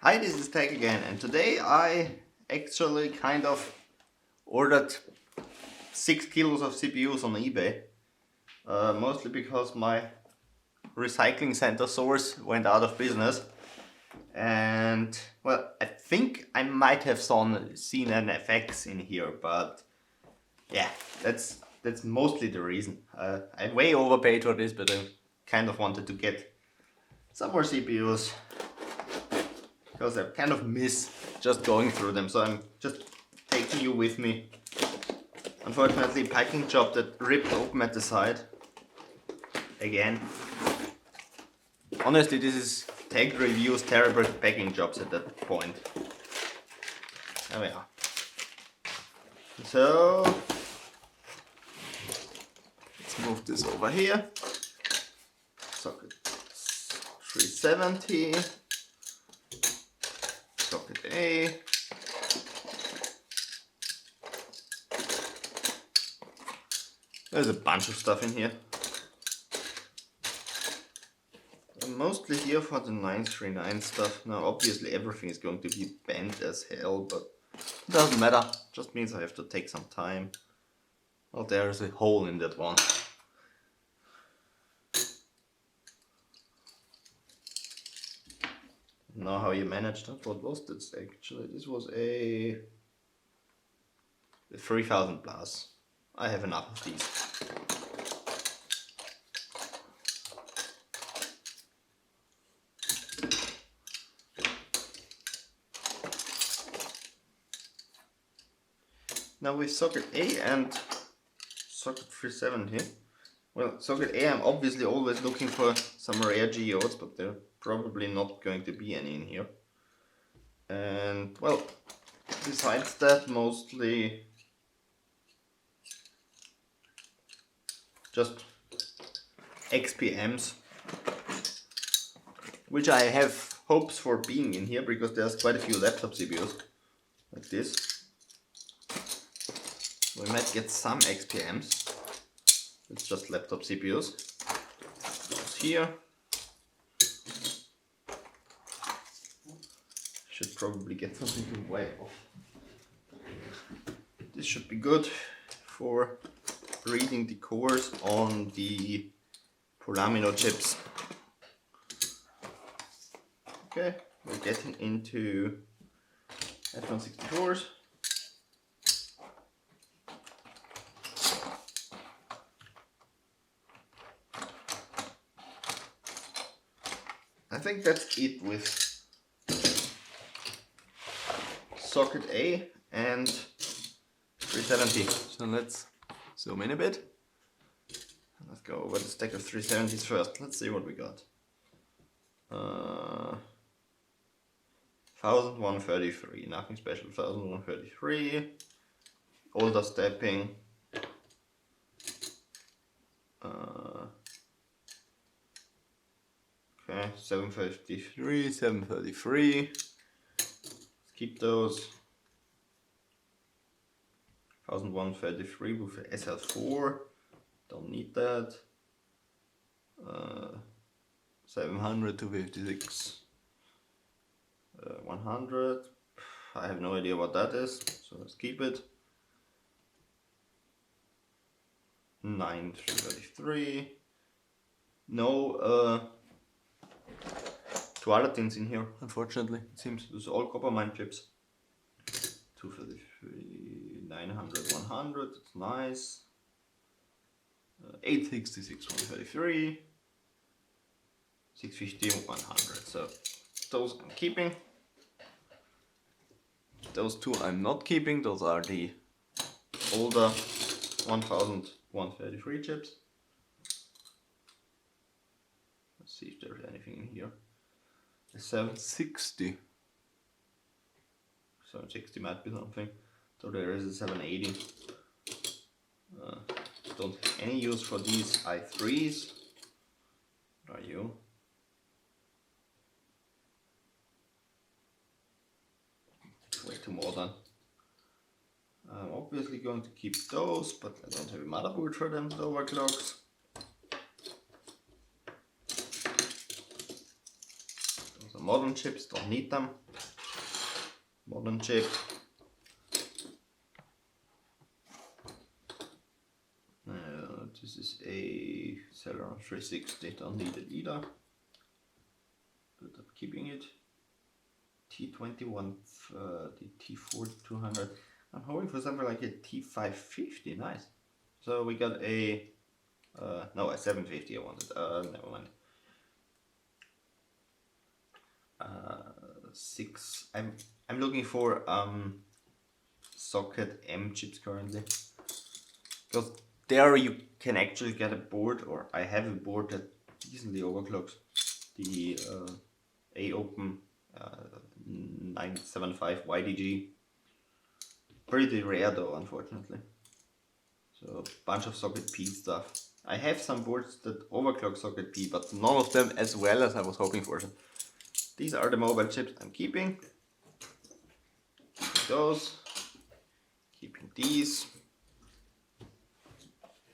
Hi, this is Tech again, and today I actually kind of ordered 6 kilos of CPUs on eBay. Mostly because my recycling center source went out of business. And well, I think I might have seen an FX in here, but yeah, that's mostly the reason. I way overpaid for this, but I kind of wanted to get some more CPUs. Because I kind of miss just going through them, so I'm just taking you with me. Unfortunately, packing job that ripped open at the side. Again. Honestly, this is Tech Review's terrible packing jobs at that point. There we are. So, let's move this over here. Socket 370. Socket A. There's a bunch of stuff in here. I'm mostly here for the 939 stuff. Now obviously everything is going to be bent as hell, but it doesn't matter. Just means I have to take some time. Well, there's a hole in that one. Now how you manage that? What was this actually? This was a 3000 plus. I have enough of these. Now with socket A and socket 370, well, socket A I'm obviously always looking for some rare geodes, but they're probably not going to be any in here. And well, besides that, mostly just XPMs, which I have hopes for being in here because there's quite a few laptop CPUs like this. We might get some XPMs. It's just laptop CPUs. Those here. Should probably get something to wipe off. This should be good for reading the cores on the Polamino chips. Okay, we're getting into F164s. I think that's it with socket A and 370. So let's zoom in a bit. Let's go over the stack of 370s first. Let's see what we got. 1133, nothing special. 1133. Older stepping. Okay, 753, 733. Let's keep those. 1133 with the SL4. Don't need that. 700 to 56. 100. I have no idea what that is, so let's keep it. 9333. No two other things in here, unfortunately. It seems those all Coppermine chips. 233, 900, 100, that's nice. 866, 133, 650, 100. So those I'm keeping. Those two I'm not keeping. Those are the older 1133 chips. Let's see if there's anything in here. The 760. 760 might be something. So there is a 780. Don't have any use for these i3s. What are you? Way too modern. I'm obviously going to keep those, but I don't have a motherboard for them, the overclocks. Those are modern chips, don't need them. modern chip. This is a Celeron 360, don't need it either, but I'm keeping it. T21, the T4200. I'm hoping for something like a T550, nice. So we got a, no, a 750 I wanted, never mind. 6, I'm looking for socket M chips currently. Because there you can actually get a board, or I have a board that decently overclocks the AOpen 975 YDG. Pretty rare though, unfortunately. So a bunch of socket P stuff. I have some boards that overclock socket P, but none of them as well as I was hoping for. So these are the mobile chips I'm keeping. Keeping those. Keeping these.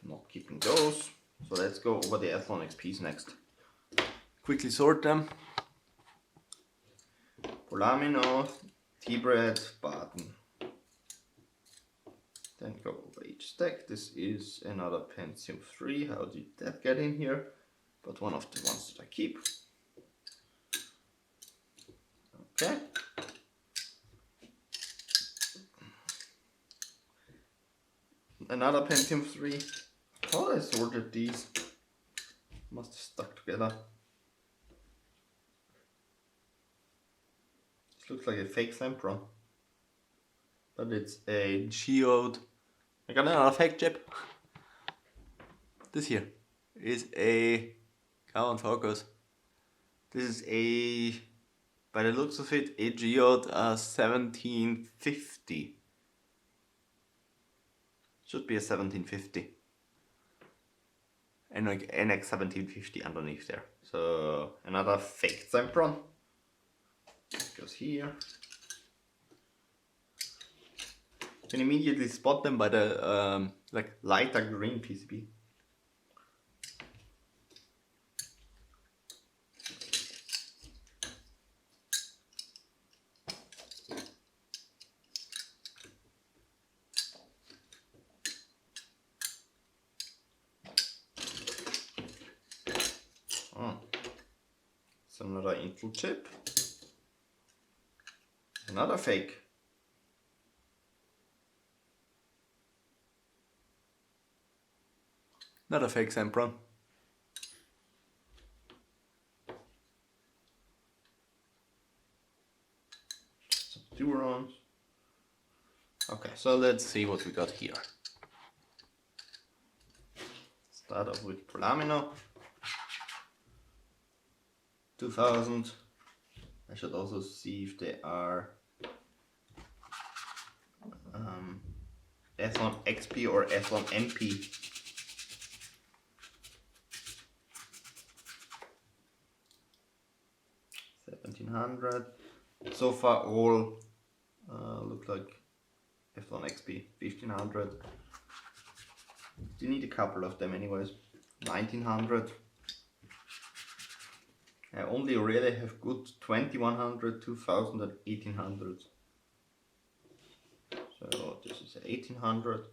Not keeping those. So let's go over the Athlon XPs next. Quickly sort them. Polamino, T-Bread, Barton. Then go over each stack. This is another Pentium 3. How did that get in here? But one of the ones that I keep. Okay. Another Pentium 3. How I sorted these? Must have stuck together. This looks like a fake Sempron. But it's a geode. I got another fake chip. This here is a, come on focus. This is a, by the looks of it, a geode 1750. Should be a 1750. And like NX 1750 underneath there. So another fake Sempron. Goes here. You can immediately spot them by the like lighter green PCB. Oh. It's another Intel chip. Another fake. Another fake Sempron. Some Durons. Okay, so let's see what we got here. Start off with Polamino. 2000. I should also see if they are Athlon XP or Athlon MP. So far all look like Athlon XP 1500. You need a couple of them anyways. 1900. I only really have good 2100, 2000 and 1800. So this is 1800,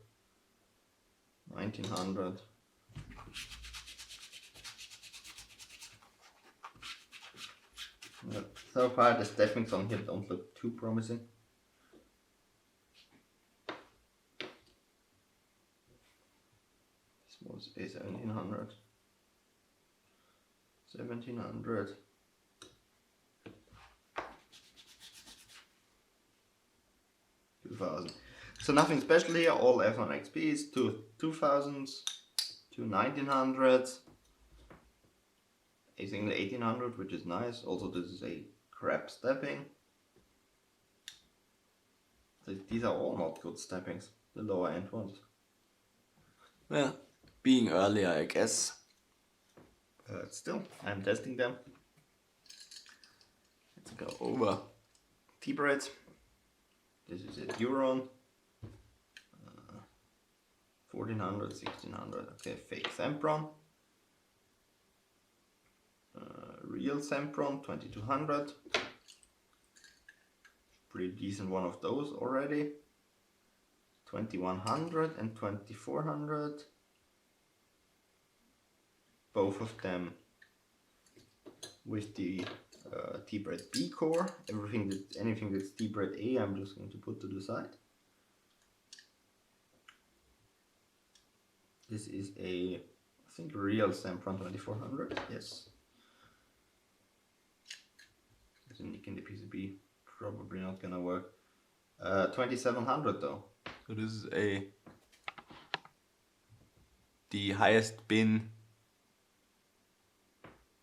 1900. So far the steppings on here don't look too promising. This was a 1700. 1700. So nothing special here, all Athlon XPs, two 2000s, two 1900s, a single 1800, which is nice. Also this is a crap stepping. So these are all not good steppings, the lower end ones. Well, being earlier I guess. But still, I'm testing them. Let's go over T-Bread. This is a Duron. 1400, 1600. Okay, fake Sempron. Real Sempron 2200. pretty decent one of those already. 2100 and 2400. Both of them with the T-Bred B core. Anything that's T-Bred A, I'm just going to put to the side. This is a, I think, real Sempron 2400. Yes. There's a nick in the PCB. Probably not gonna work. 2700 though. So this is the highest bin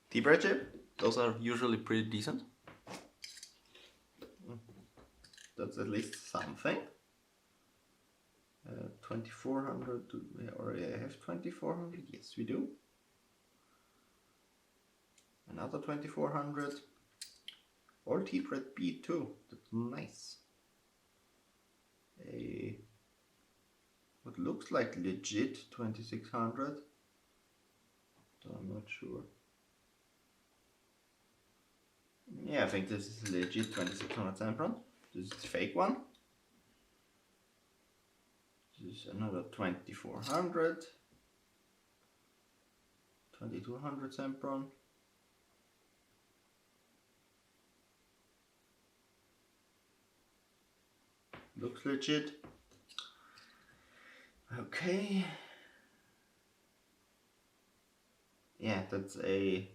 T-Bred chip. Those are usually pretty decent. That's at least something. 2400. Do we already have 2400? Yes, we do. Another 2400. All T-Bred B2. That's nice. What looks like legit 2600. So I'm not sure. Yeah, I think this is legit 2600 Sempron. This is the fake one. This is another 2400. 2200 Sempron. Looks legit. Okay. Yeah, that's a...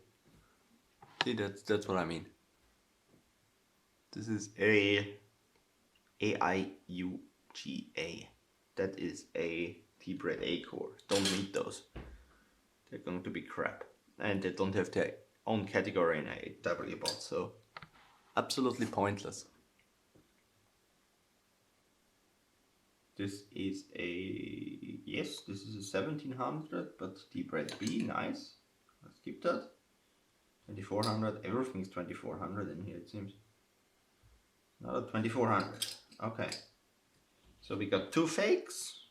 See, that's what I mean. This is AIUGA. That is a T-Bred A core. Don't need those. They're going to be crap. And they don't have their own category in a W bot, so absolutely pointless. this is a... Yes, this is a 1700, but T-Bred B, nice. Let's keep that. 2400, everything's 2400 in here it seems. Another 2400. Okay. So we got two fakes,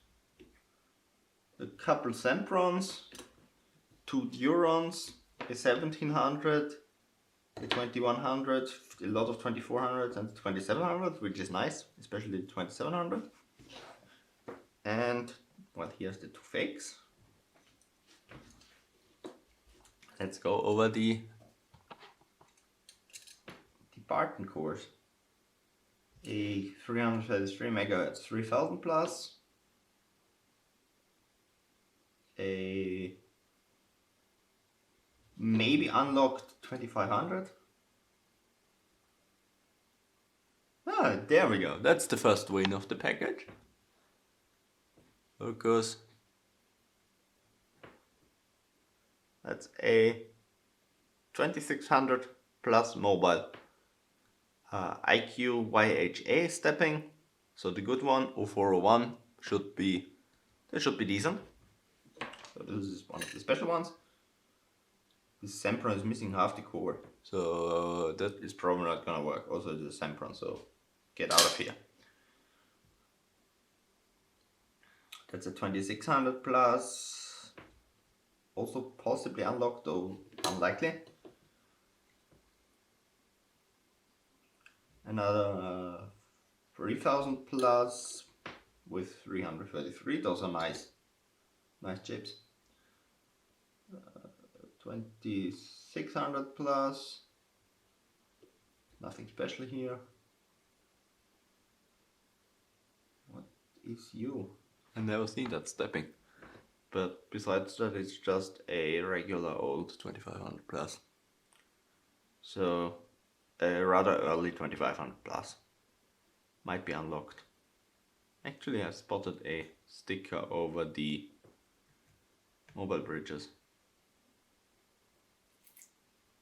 a couple Semprons, two Durons, a 1700, a 2100, a lot of 2400 and 2700, which is nice, especially the 2700. And well, here's the two fakes. Let's go over the Barton cores. A 333 MHz 3000 plus, a maybe unlocked 2500. Ah, there we go. That's the first win of the package. Focus. That's a 2600 plus mobile. IQ YHA stepping, so the good one, 0401, should be decent. So this is one of the special ones. This Sempron is missing half the core, so that is probably not gonna work. Also the Sempron, so get out of here. That's a 2600 plus, also possibly unlocked, though unlikely. Another 3000 plus with 333. Those are nice chips. 2600 plus. Nothing special here. What is you? I never seen that stepping. But besides that, it's just a regular old 2500 plus. So a rather early 2500 plus. Might be unlocked. Actually, I spotted a sticker over the mobile bridges.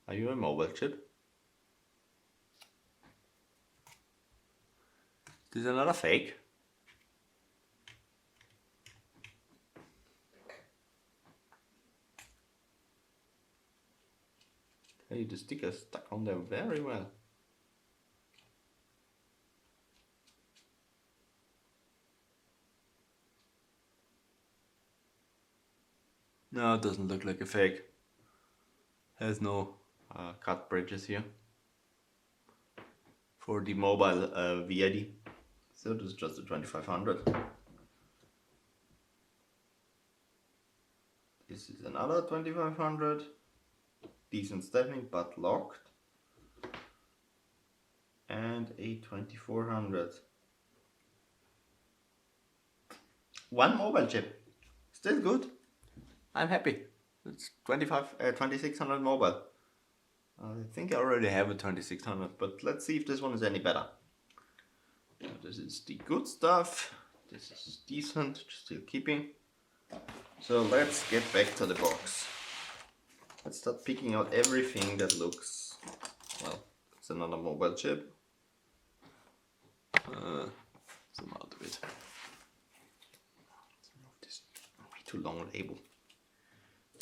Are you a mobile chip? This is another fake. Hey, the sticker is stuck on there very well. No, it doesn't look like a fake. Has no Cut bridges here. for the mobile VID. So this is just a 2500. This is another 2500. Decent stepping but locked. And a 2400. One mobile chip. Still good. I'm happy. It's 2600 mobile. I think I already have a 2600, but let's see if this one is any better. This is the good stuff. This is decent, still keeping. So let's get back to the box. Let's start picking out everything that looks, well, it's another mobile chip. Zoom out a bit. This way too long label.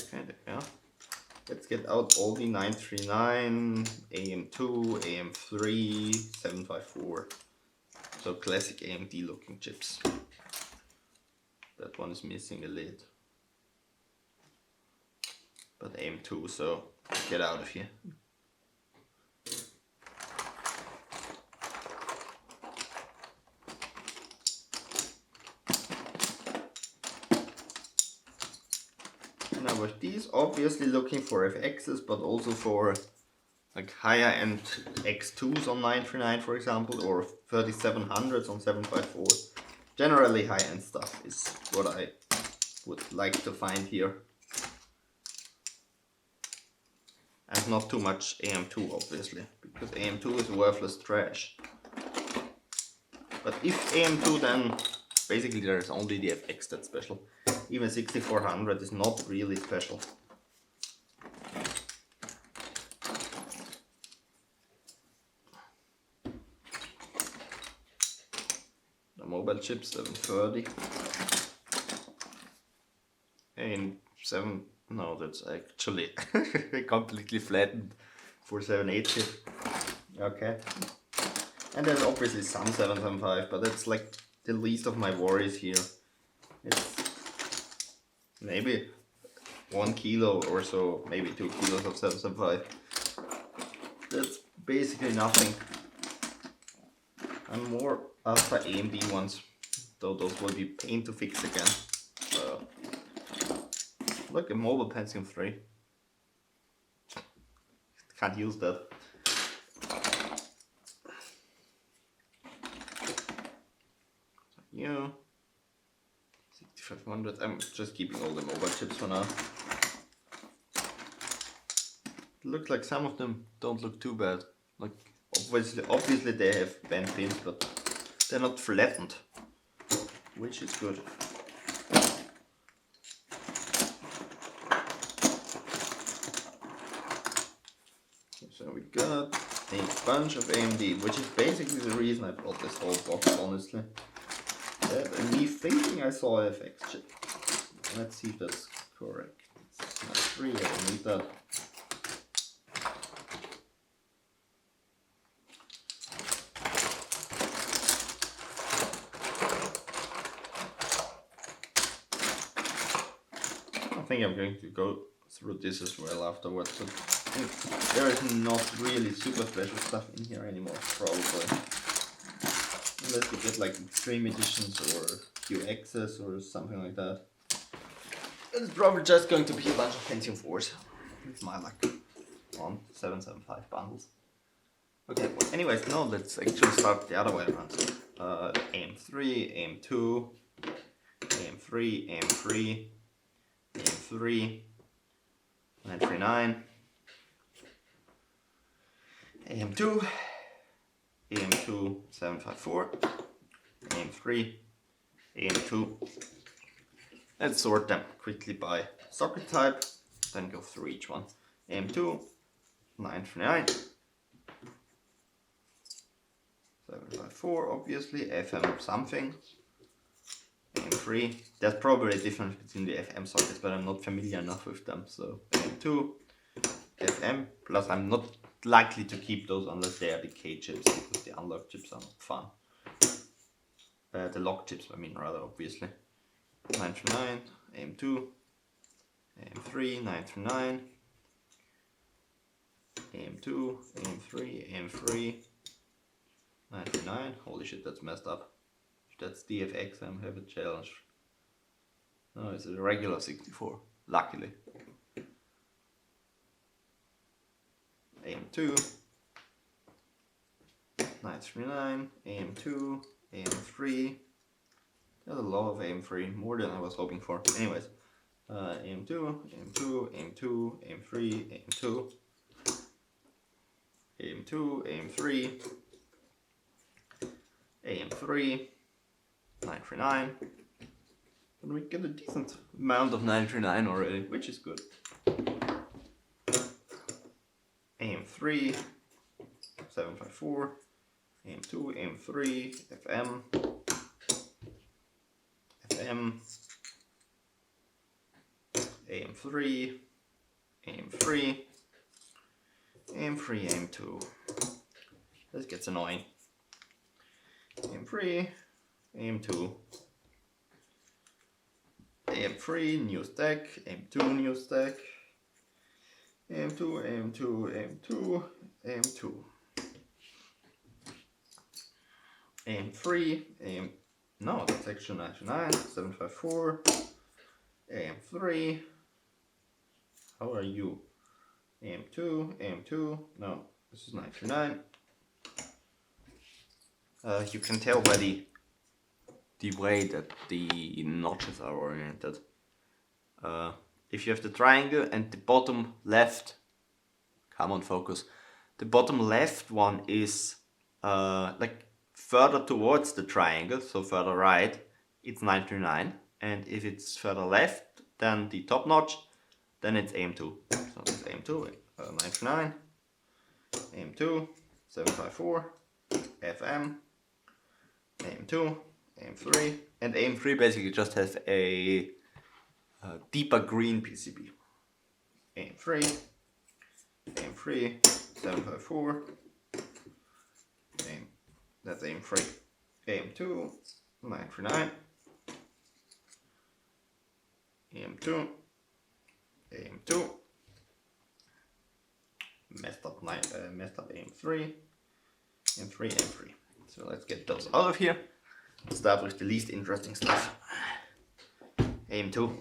Okay, there we are. Let's get out all the 939, AM2, AM3, 754. So classic AMD looking chips. That one is missing a lid. But AM2, so get out of here. Now with these, obviously looking for FXs, but also for like higher end X2s on 939 for example, or 3700s on 754. Generally high end stuff is what I would like to find here. And not too much AM2 obviously, because AM2 is worthless trash. But if AM2, then basically there is only the FX that's special. Even 6400 is not really special. The mobile chip 730. And 7, no, that's actually completely flattened for 780. Okay. And there's obviously some 775, but that's like the least of my worries here. It's maybe 1 kilo or so, maybe 2 kilos of 775. That's basically nothing. I'm more after AMD ones, though those will be pain to fix again. Look, a mobile Pentium 3. Can't use that. Yeah. 6500. I'm just keeping all the mobile chips for now. Looks like some of them don't look too bad. Like obviously they have bent pins, but they're not flattened, which is good. So we got a bunch of AMD, which is basically the reason I bought this whole box, honestly. And me thinking I saw a FX chip. Let's see if that's correct. It's not free, I don't need that. I think I'm going to go through this as well afterwards. But there is not really super special stuff in here anymore, probably. Unless we get like extreme editions or QXs or something like that. It's probably just going to be a bunch of Pentium 4s. It's my luck. On 775 bundles. Okay, well, anyways, no, let's actually start the other way around. AM3, AM2, AM3, AM3, AM3, 939, AM2, AM2 754, AM3, AM2. Let's sort them quickly by socket type, then go through each one. AM2, 939, 754, obviously, FM something, AM3. There's probably a difference between the FM sockets, but I'm not familiar enough with them. So AM2, FM, plus I'm not likely to keep those unless they are decay chips, because the unlock chips are not fun. The lock chips, I mean, rather, obviously. 939, AM2, AM3, 939, AM2, AM3, AM3, 939. Holy shit, that's messed up. If that's DFX, I'm have a challenge. No, it's a regular 64, luckily. AM2, 939, AM2, AM3. There's a lot of AM3, more than I was hoping for. Anyways, AM2, AM2, AM2, AM3, AM2, AM2, AM3, AM3, 939. And we get a decent amount of 939 already, which is good. AM3, 754, AM2, AM3, FM, FM, AM3, AM3, AM3, AM2. This gets annoying. AM3, AM2, AM3, new stack, AM2, new stack, AM2, AM2, AM2, AM2, AM3, AM, no, that's actually 99, 754, AM3, how are you? AM2, AM2, no, this is 939. You can tell by the way that the notches are oriented. If you have the triangle and the bottom left, come on, focus. The bottom left one is like further towards the triangle, so further right, it's 939. And if it's further left than the top notch, then it's AM2. So it's AM2, 939, AM2, 754, FM, AM2, AM3, and AM3 basically just has a deeper green PCB. AM3, AM3, 754, that's AM3, AM2, 939, AM2, AM2, messed up AM3, AM3, AM3. So let's get those out of here. Start with the least interesting stuff. AM2.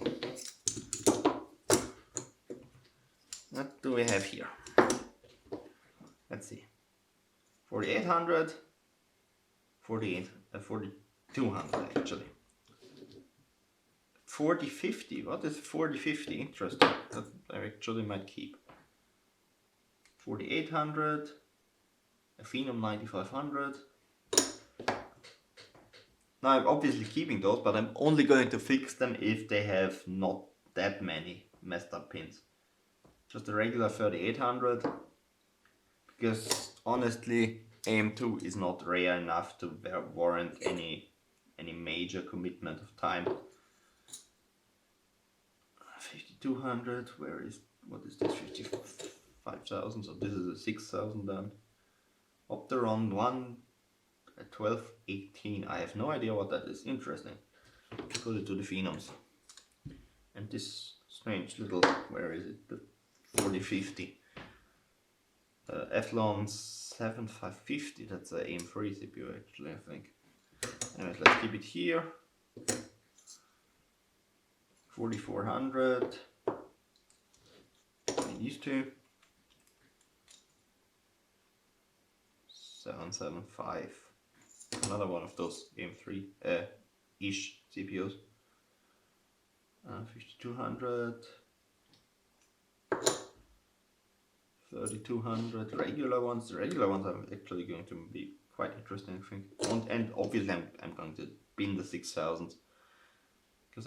What do we have here? Let's see. 4800, 4200 actually. 4050. What is 4050? Interesting. That I actually might keep. 4800, a Phenom 9500. Now I'm obviously keeping those, but I'm only going to fix them if they have not that many messed up pins. Just a regular 3800, because honestly AM2 is not rare enough to warrant any major commitment of time. 5200, what is this? 55,000, so this is a 6,000 then. Opteron 1 at 1218, I have no idea what that is. Interesting. Put it to the Phenoms. And this strange little, where is it? The 4050. Athlon 7550, that's an AM3 CPU actually, I think. Anyways, let's keep it here. 4400. These two. 775. Another one of those AM3 ish CPUs. 5200. 3200 regular ones. The regular ones are actually going to be quite interesting, I think. And obviously I'm going to bin the 6000s, because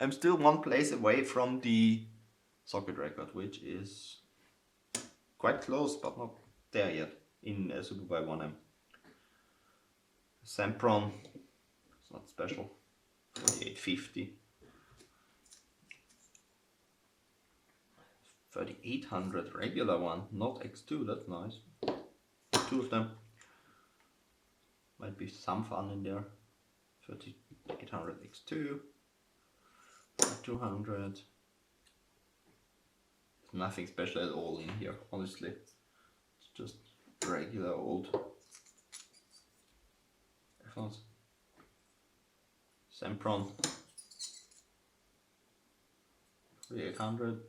I'm still one place away from the socket record, which is quite close but not there yet in Superbike 1M. Sempron, it's not special. 4850. 3800 regular one, not X2, that's nice. Two of them. Might be some fun in there. 3800 X2. 200. Nothing special at all in here, honestly. It's just regular old headphones. Sempron 3800.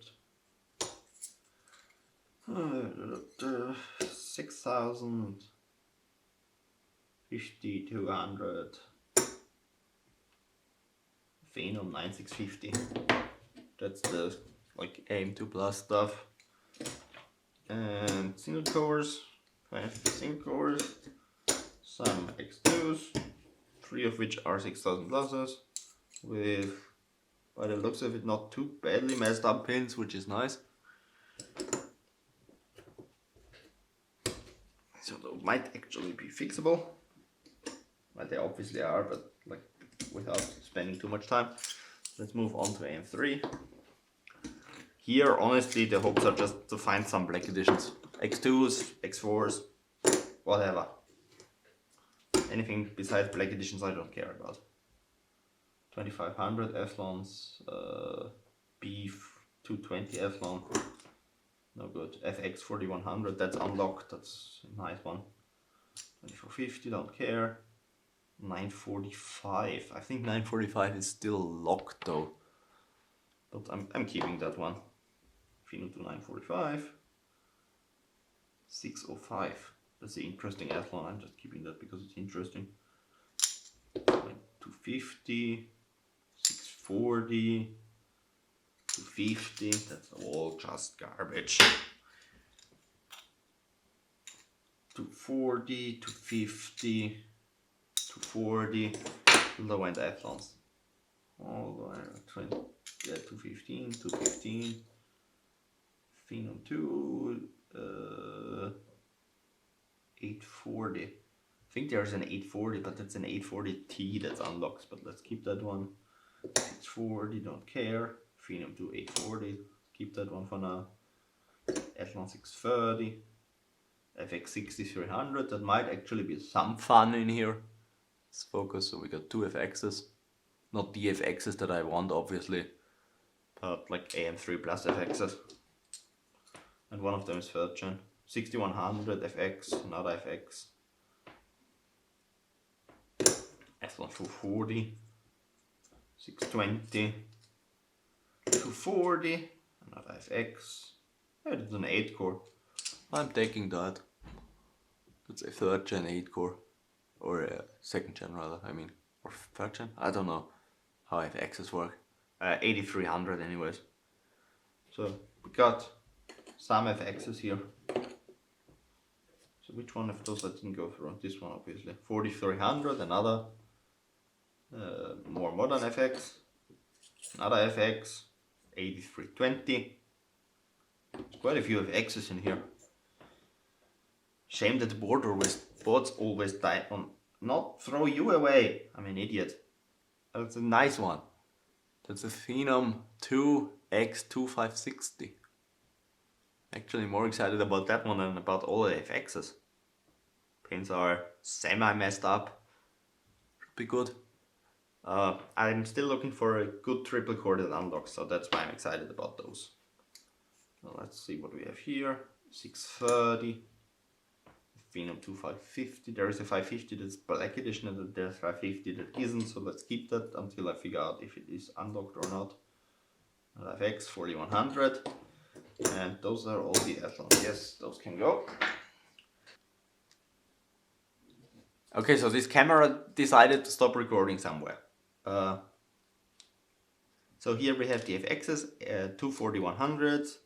6000. 5200. Phenom 9650. That's the like AM2 Plus stuff. And single cores, 5 single cores, some X2s, 3 of which are 6000 pluses, with, by the looks of it, not too badly messed up pins, which is nice. So those might actually be fixable. Well, they obviously are, but like without spending too much time. Let's move on to AM3. Here, honestly, the hopes are just to find some black editions. X2s, X4s, whatever. Anything besides black editions I don't care about. 2500 Athlons, Beef 220 Athlon, no good. FX 4100, that's unlocked, that's a nice one. 2450, don't care. 945, I think 945 is still locked though. But I'm keeping that one. Phenom to 945. 605. That's the interesting Athlon. I'm just keeping that because it's interesting. 250. 640. 250. That's all just garbage. 240. 250. 240. Low end Athlons. All the way 20. Yeah, 215, 215, Phenom 2, 840. I think there's an 840, but that's an 840T that's unlocked, but let's keep that one. 640, don't care. Phenom 2, 840, keep that one for now. Athlon 630, FX 6300, that might actually be some fun in here. Let's focus, so we got 2 FXs. Not the FXs that I want, obviously. But like AM3 plus FXs, and one of them is 3rd gen. 6100 FX, another FX. Athlon 440, 620, 240, another FX. Yeah, it's an 8 core. I'm taking that. That's a 3rd gen 8 core, or a 2nd gen rather. I mean, or 3rd gen. I don't know how FXs work. 8300 anyways. So we got some FXs here. So which one of those I didn't go through? This one obviously. 4300, another more modern FX. Another FX. 8320. There's quite a few FXs in here. Shame that the boards always die on. Not throw you away. I'm an idiot. That's a nice one. That's a Phenom 2 X2560. Actually more excited about that one than about all the FXs. Pins are semi messed up. Should be good. I'm still looking for a good triple corded unlock, so that's why I'm excited about those. Now let's see what we have here. 630. Phenom 2 550. There is a 550 that's black edition and there's 550 that isn't, so let's keep that until I figure out if it is unlocked or not. FX 4100, and those are all the Athlons. Yes, those can go. Okay, so this camera decided to stop recording somewhere. So here we have the FXs, 2 4100s,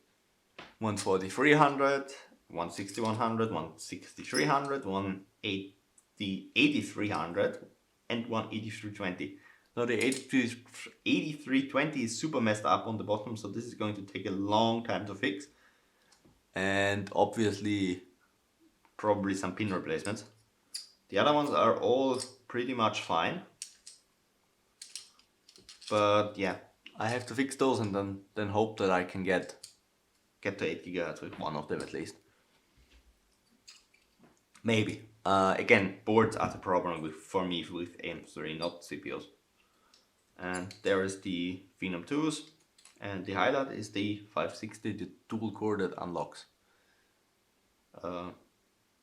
1 4300, 1 6100, 1 6300, 1 8300, and 1 8320. Now the 8320 is super messed up on the bottom, so this is going to take a long time to fix. And obviously probably some pin replacements. The other ones are all pretty much fine. But yeah, I have to fix those and then hope that I can get to 8 GHz with one of them at least. Maybe. Again, boards are the problem for me with AM3, not CPUs. And there is the Phenom 2s, and the highlight is the 560, the dual core that unlocks.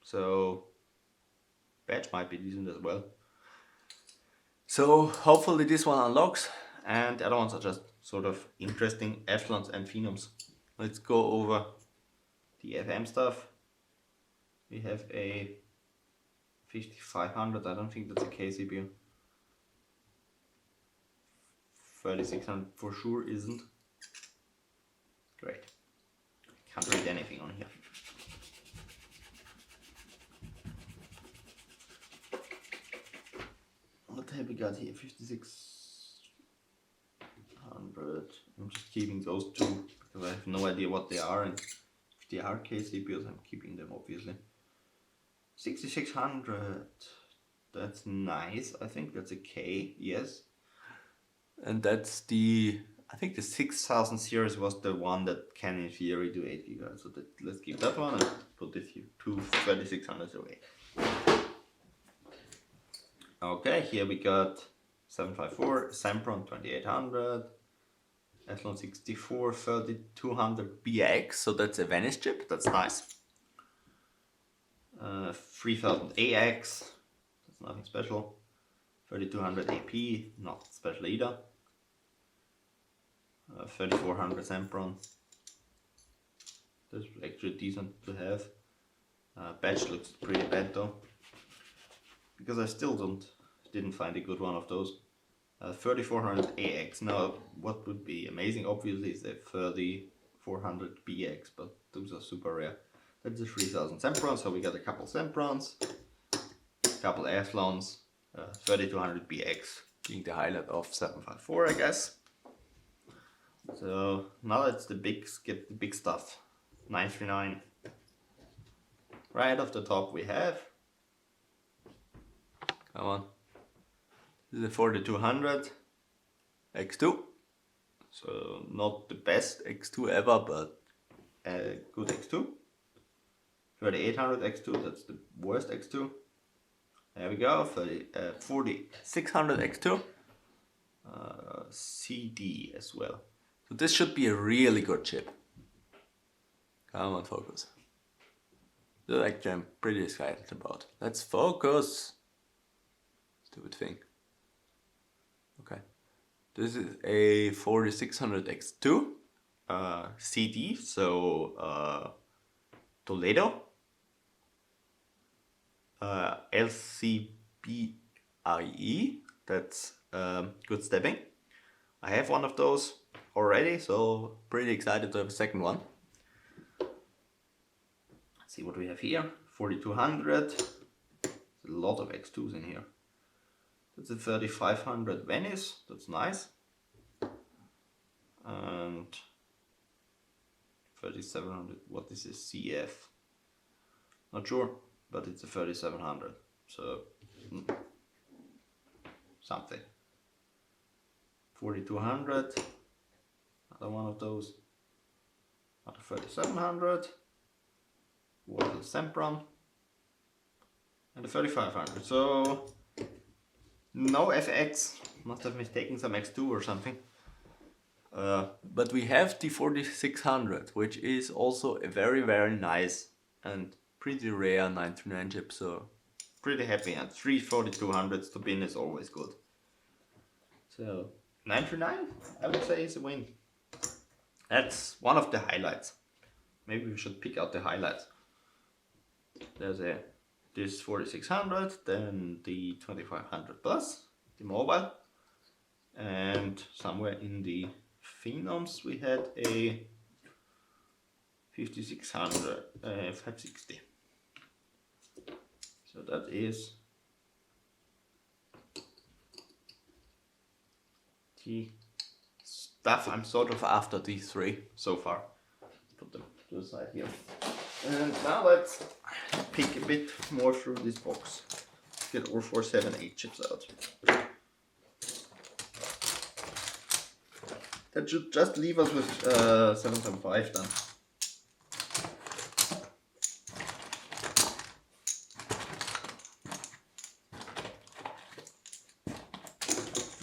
So batch might be decent as well. So hopefully this one unlocks. And the other ones are just sort of interesting Athlons and Phenoms. Let's go over the FM stuff. We have a 5500, I don't think that's a K CPU. 3600 for sure isn't. Great. Can't read anything on here. What have we got here? 5600. I'm just keeping those two because I have no idea what they are, and if they are K CPUs, I'm keeping them obviously. 6600. That's nice. I think that's a K. Yes. And that's the, I think The 6000 series was the one that can in theory do 8 GB. So let's keep that one and put this here. Two 3600s away. Okay, here we got 754, Sempron 2800, Athlon 64, 3200 BX, so that's a Venice chip, that's nice. 3000 AX, that's nothing special. 3200 AP, not special either. 3400 Sempron, that's actually decent to have. Batch looks pretty bad though, because I still didn't find a good one of those. 3400 AX. Now, what would be amazing, obviously, is the 3400 BX, but those are super rare. That's a 3000 Sempron, so we got a couple Semprons, couple Athlons, 3200 BX being the highlight of 754, I guess. So now let's get the big stuff. 939. Right off the top we have, come on, the 4200 X2. So not the best X2 ever, but a good X2. 3800 X2, that's the worst X2. There we go, 4600 X2. CD as well. So this should be a really good chip. Come on, focus. That actually I'm pretty excited about. Let's focus. Stupid thing. Okay. This is a 4600 X2 CD, so Toledo, LCBIE, that's good stepping. I have one of those already, so pretty excited to have a second one. Let's see what we have here. 4200, a lot of X2s in here. That's a 3500 Venice, that's nice. And 3700, what is this, CF? Not sure, but it's a 3700, so something. 4200, another one of those. Another 3700, what is Sempron, and the 3500. So no FX, must have mistaken some X2 or something. but we have the 4600, which is also a very, very nice and pretty rare 939 chip, so pretty happy, and 3 4200s to bin is always good. So 939, I would say, is a win. That's one of the highlights. Maybe we should pick out the highlights. There's this 4600, then the 2500 plus, the mobile, and somewhere in the Phenoms we had a 5600, 560. So that is the stuff I'm sort of after these three so far. Put them to the side here. And now let's pick a bit more through this box. Get all 4, 7, 8 chips out. That should just leave us with 775 then.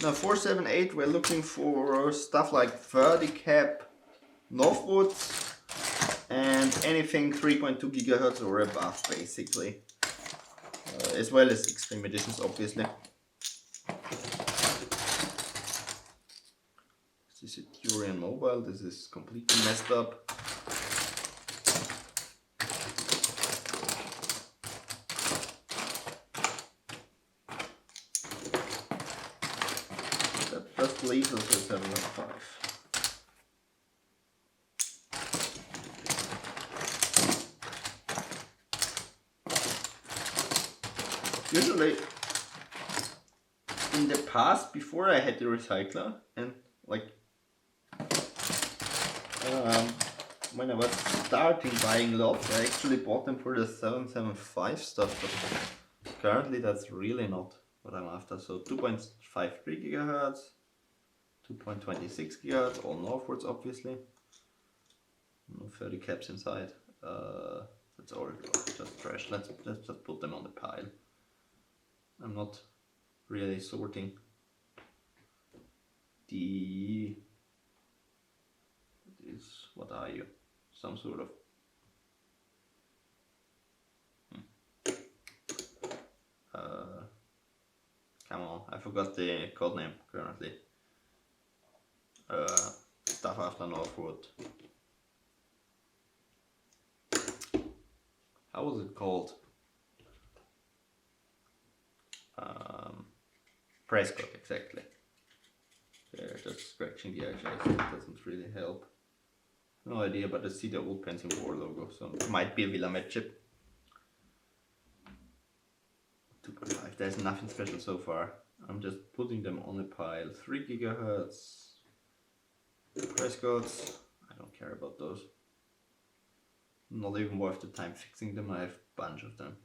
Now 478, we're looking for stuff like 30 cap Northwoods and anything 3.2 GHz or above, basically, as well as Extreme Editions, obviously. This is Durian Mobile. This is completely messed up. That just leaves us with 7.5. Usually, in the past, before I had the recycler, and like when I was starting buying lots, I actually bought them for the 775 stuff, but currently that's really not what I'm after. So 2.53 gigahertz, 2.26 gigahertz, all Northwoods obviously. No 30 caps inside. That's all just trash. Let's just put them on the pile. I'm not really sorting the... What are you? Some sort of... come on, I forgot the code name currently. Stuff after Northwood. How was it called? Prescott, exactly. They're just scratching the edge. It doesn't really help. No idea, but I see the old Pentium 4 logo, so it might be a Willamette chip. 2.5, there's nothing special so far. I'm just putting them on a pile. 3 gigahertz. Prescotts, I don't care about those. Not even worth the time fixing them, I have a bunch of them.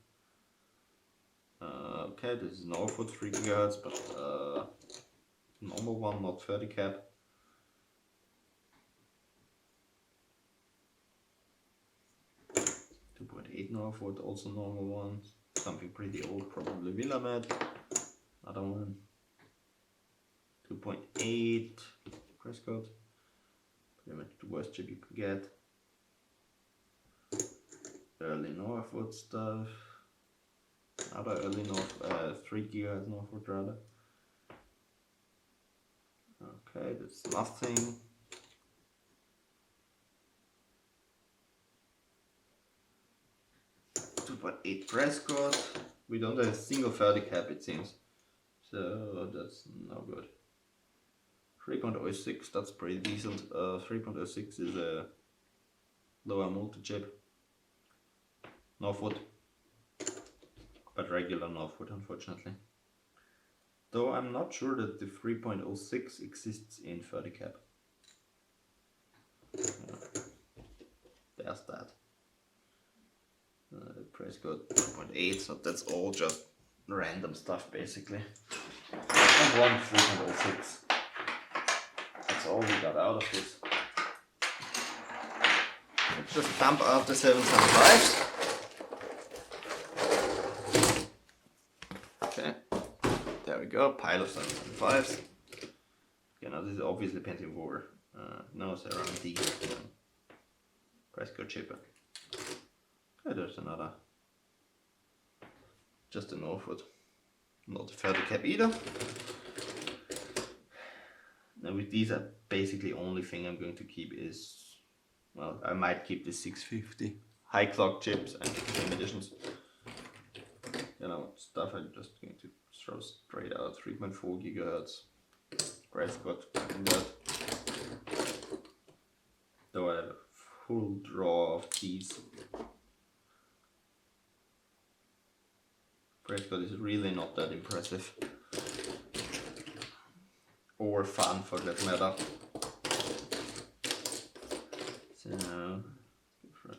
Okay, this is Northwood 3 gigahertz, but normal one, not 30 cap. Northwood, also normal one. Something pretty old, probably Willamette. Another one. 2.8 Prescott. Pretty much the worst chip you could get. Early Northwood stuff. Another early 3 gigahertz Northwood rather. Okay, that's nothing. But 8 Prescott. We don't have a single 30 cap, it seems. So that's no good. 3.06, that's pretty decent. 3.06 is a lower multi-chip. Northwood. But regular Northwood, unfortunately. Though I'm not sure that the 3.06 exists in 30 cap. There's that. Prescott 2.8, so that's all just random stuff basically. And one 3.06. That's all we got out of this. Let's just dump out the 775s. Okay, there we go, pile of 775s. Okay, now this is obviously Pentium 4. No, Ceraron D. Prescott chipper. Okay, there's another. Just a Northwood. Not a 30 cap either. Now with these, basically only thing I'm going to keep is, well, I might keep the 650 high clock chips and game editions. You know, stuff I'm just going to throw straight out. 3.4 gigahertz. Prescott in that. Though I have a full draw of these. Prescott is really not that impressive. Or fun for that matter. So, for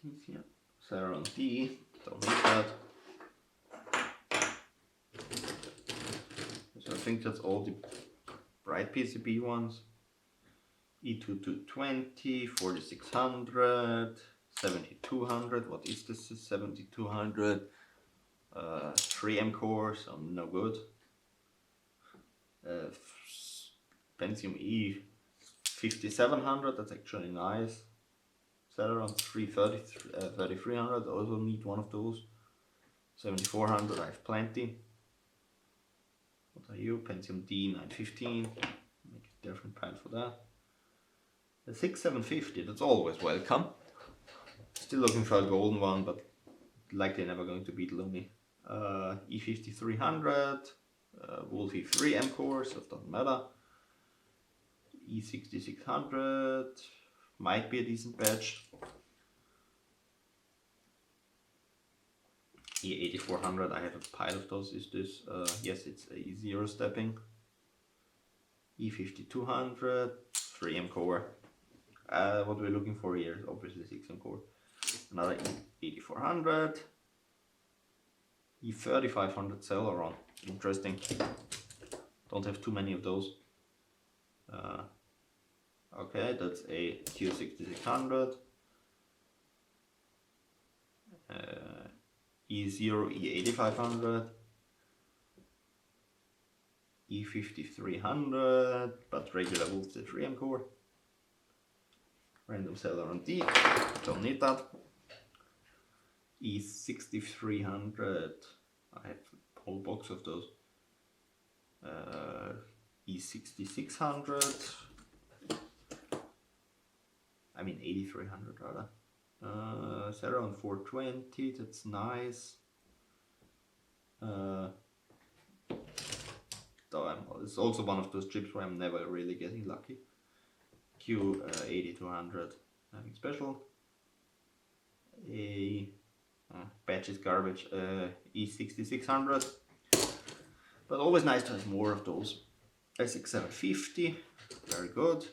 these here. Ceraron D, don't need that. So I think that's all the bright PCB ones. E2220, 4600, 7200. What is this? 7200. 3M core, so no good. Pentium E 5700, that's actually nice. Celeron 3300, also need one of those. 7400, I have plenty. What are you? Pentium D 915. Make different pile for that. The 6750, that's always welcome. Still looking for a golden one, but likely never going to beat Lumi. E5300, Wolf E3 M core, so it doesn't matter. E6600 might be a decent badge. E8400, I have a pile of those. Is this? Yes, it's a E0 stepping. E5200, 3M core. What we're looking for here is obviously 6M core. Another E8400. E3500 Celeron. Interesting. Don't have too many of those. Okay, that's a Q6600. E0, E8500. E5300, but regular Wolf the 3M core. Random Celeron D, don't need that. E6300, I have a whole box of those. E6600, I mean 8300 rather. Celeron 420, that's nice. It's also one of those chips where I'm never really getting lucky. Q8200, nothing special. A batch is garbage. E6600, but always nice to have more of those. A6750, very good.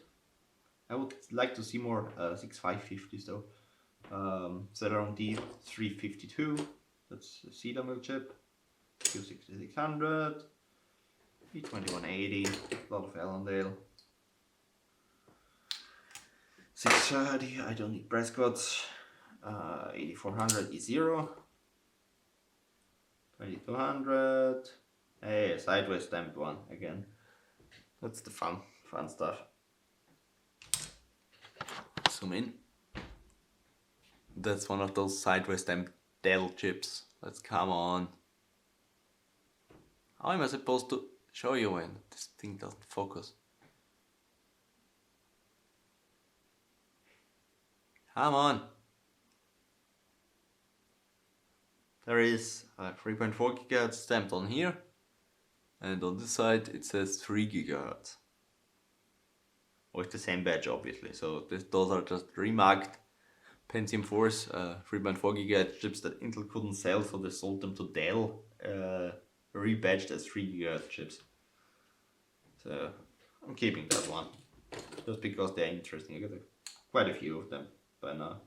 I would like to see more 6550s though. Celeron D352, that's a Cedar Milk chip. Q6600, E2180, a lot of Allendale. 630, I don't need Prescott's. 8400 E0. 2200. Hey, a sideways stamped one again. That's the fun stuff. Zoom in. That's one of those sideways stamped Dell chips. Let's come on. How am I supposed to show you when this thing doesn't focus? Come on. There is a 3.4 GHz Stamped on here. And on this side it says 3 GHz. with the same badge, obviously. So Those are just remarked Pentium 4's 3.4 GHz chips that Intel couldn't sell, so they sold them to Dell, rebadged as 3 GHz chips. So I'm keeping that one, just because they're interesting. I got quite a few of them by now.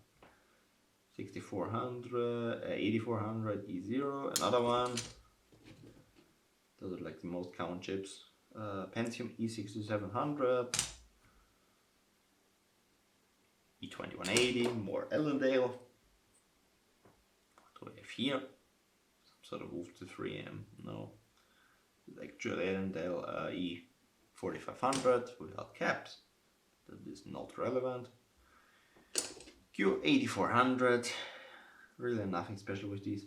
6400, 8400 E0, another one. Those are like the most common chips. Pentium E6700, E2180, more Allendale. What do we have here? Some sort of Wolf to 3M, no. Actual Allendale E4500 without caps. That is not relevant. Q8400, really nothing special with these.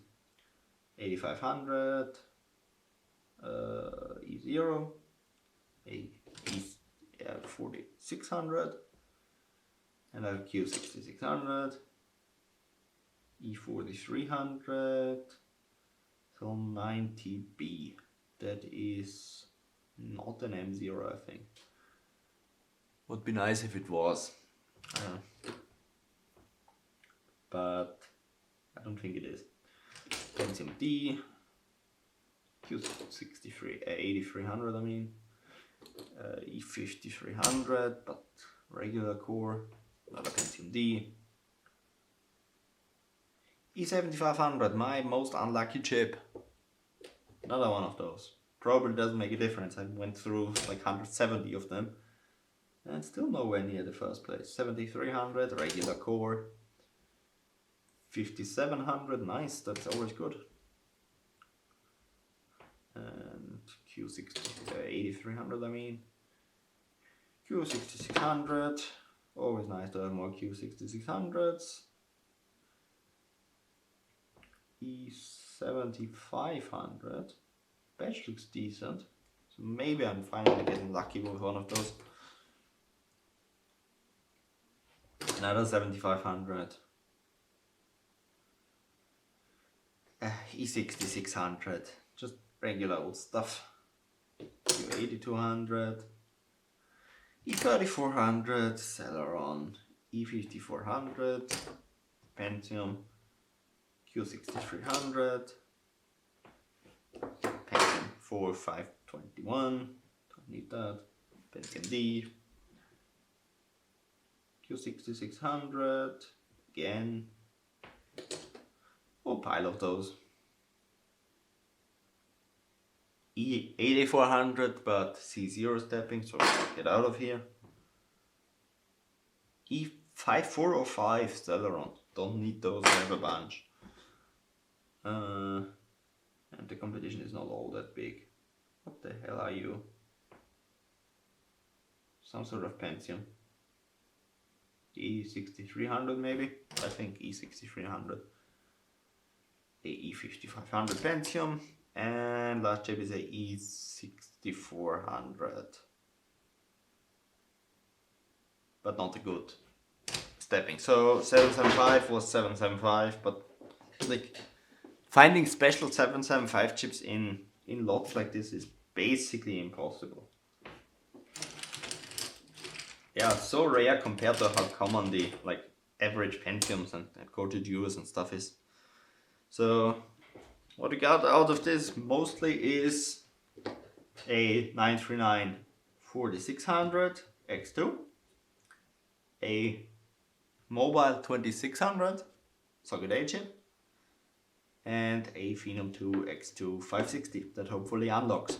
8500, E0, E4600, and I have Q6600, E4300, so 90B. That is not an M0, I think. Would be nice if it was. But I don't think it is. Pentium D, Q63, 8300 I mean, E5300, but regular core, another Pentium D, E7500, my most unlucky chip, another one of those. Probably doesn't make a difference. I went through like 170 of them and still nowhere near the first place. 7300, regular core. 5700, nice, that's always good. And Q8300, I mean. Q6600, always nice to have more Q6600s. E7500, batch looks decent. So maybe I'm finally getting lucky with one of those. Another 7500. E6600. Just regular old stuff. Q8200. E3400. Celeron. E5400. Pentium. Q6300. Pentium 4521. Don't need that. Pentium D. Q6600. Again. Whole pile of those. E8400, but C0 stepping, so get out of here. E5405 Celeron. Don't need those, I have a bunch. And the competition is not all that big. What the hell are you? Some sort of Pentium. E6300 maybe? I think E6300. A E5500 Pentium. And last chip is a E6400. But not a good stepping. So 775 was 775, but like finding special 775 chips in lots like this is basically impossible. Yeah, so rare compared to how common the like average Pentiums and Core Duos and stuff is. So what we got out of this mostly is a 939 4600 X2, a mobile 2600 socket A chip, and a Phenom 2 X2 560 that hopefully unlocks.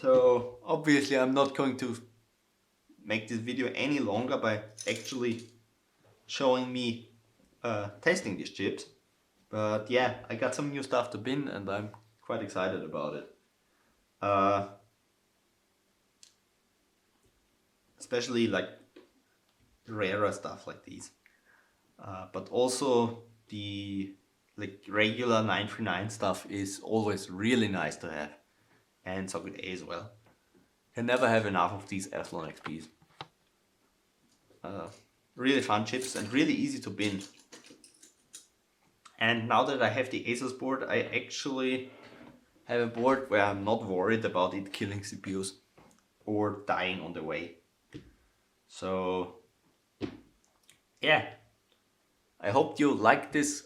So obviously I'm not going to make this video any longer by actually showing me testing these chips. But yeah, I got some new stuff to bin and I'm quite excited about it. Especially like rarer stuff like these. But also the like regular 939 stuff is always really nice to have. And socket A as well. Can never have enough of these Athlon XPs. Really fun chips and really easy to bin. And now that I have the ASUS board, I actually have a board where I'm not worried about it killing CPUs or dying on the way. So yeah, I hope you like this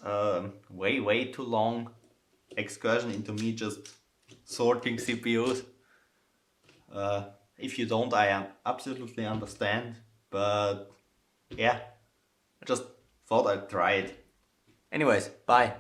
way too long excursion into me just sorting CPUs. If you don't, I absolutely understand, but yeah, I just thought I'd try it. Anyways, bye.